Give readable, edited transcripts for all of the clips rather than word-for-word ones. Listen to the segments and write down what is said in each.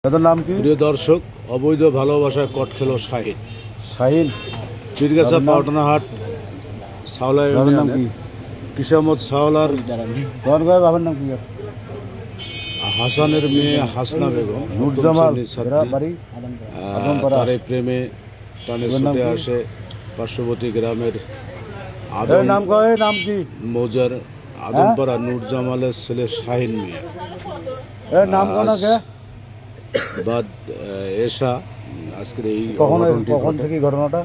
তাদের নাম কি? প্রিয় দর্শক, অবৈধ ভালোবাসায় কট খেলো শাহিন। শাহিন পীরগাছা পাটনাহাট সাওলা ইউনিয়নের কিসামত সাওলার তোমার গায়ে বাবার নাম কি? হাসানের মেয়ে হাসনা বেগম নুরজামাল বাড়ি তার এই প্রেমে টানে ছুটে আসে পার্শ্ববর্তী গ্রামের নাম কয় নাম কি? মৌজার আদমপাড়া নুরজামালের ছেলে শাহিন মিয়া। নাম কোন বাদ এসা আজকের এই কখন থেকে ঘটনাটা?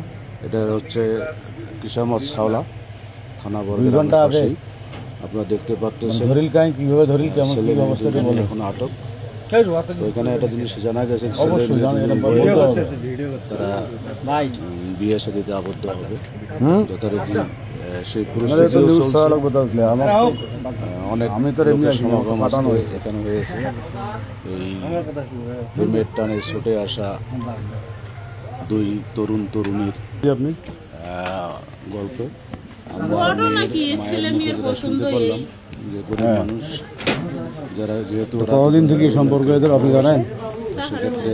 এটা হচ্ছে কিসামত সাওলা থানা বরগুনা আগে আপনারা দেখতে পাচ্ছেন। ধরিল কাই কিভাবে ধরিল, কেমন কি অবস্থাতে বলে এখন আটক। ওইখানে একটা জিনিস জানা গেছে, তারা বিয়ে সাথে আবদ্ধ হবে যথারীতি। সেই অনেক আমি তো সমাগম এখানে হয়েছে। এই প্রেমের টানে ছুটে আসা দুই তরুণ তরুণীর আপনি গল্প আমরা মায়ের মুখে যেটা শুনতে পারলাম যে গরিব মানুষ যারা, যেহেতু কতদিন থেকে সম্পর্ক এদের আপনি জানেন, সেক্ষেত্রে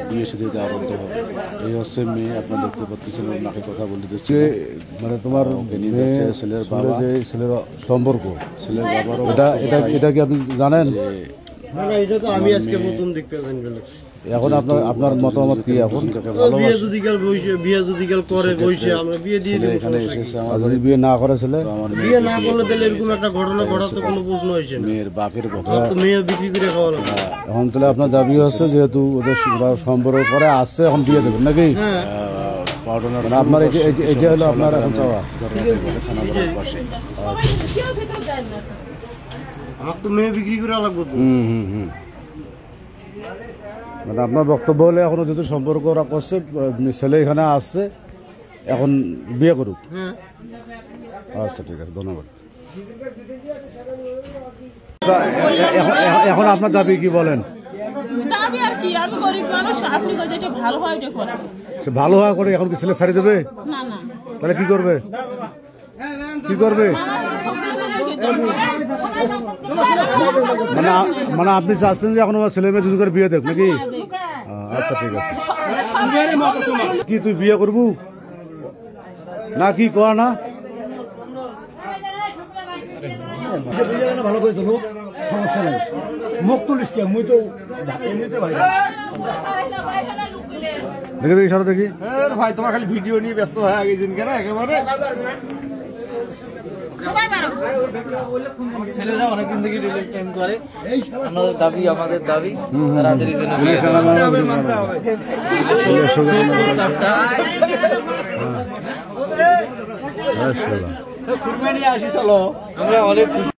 বিয়ে সাথে আবদ্ধ হবে। এই হচ্ছে মেয়ে, আপনার দেখতে পাচ্ছেন ওনাকে কথা বলতে দিচ্ছে, মানে তোমার ছেলের বাবা, ছেলের সম্পর্ক, ছেলের বাবারও এটা কি আপনি জানেন? আমি আজকে নতুন দেখতে পাবেন। এখন আপনার মতামত কি? এখন বিয়ে যদি করে বসে আমরা বিয়ে দিয়ে দিব। এখানে এসেছে, যদি বিয়ে না করে ছেলে, বিয়ে না করলে তাহলে এরকম একটা ঘটনা ঘটাতে কোনো প্রশ্ন হয়েছে না। মেয়ের বাপের মেয়ে বিক্রি করে খাওয়া লাগবে। এখন তাহলে আপনার দাবি হচ্ছে যেহেতু ওদের সম্পর্ক করে আসছে, এখন বিয়ে দেবেন নাকি? আপনার এটা হলো আপনার এখন চাওয়া? আমার তো মেয়ে বিক্রি করে লাগবে। মানে আপনার বক্তব্য হলে এখনো যেহেতু সম্পর্ক ওরা করছে, ছেলে এখানে আসছে, এখন বিয়ে করুক। আচ্ছা ঠিক আছে, ধন্যবাদ। এখন আপনার দাবি কি বলেন? দাবি আর কি, আমি গরিব মানুষ, আপনি যেটা ভালো হয় এটা করেন। সে ভালো হওয়া করে এখন কি ছেলে ছাড়ি দেবে? না না, তাহলে কি করবে? কি করবে? মানে আপনি চাচ্ছেন যে এখন আমার ছেলে মেয়ে দুজন করে বিয়ে দেখ নাকি? আচ্ছা ঠিক আছে। কি তুই বিয়ে করবু না কি কর না? ভালো করে তো সমস্যা নেই, মুখ তুলিস কে? মুই তো এমনিতে ভাই দেখে দেখি সারা দেখি ভাই, তোমার খালি ভিডিও নিয়ে ব্যস্ত হয়ে গেছেন কেন একেবারে? ছেলেরা অনেকদিন থেকে টাইম করে, আমাদের দাবি তাড়াতাড়ি আমরা অনেক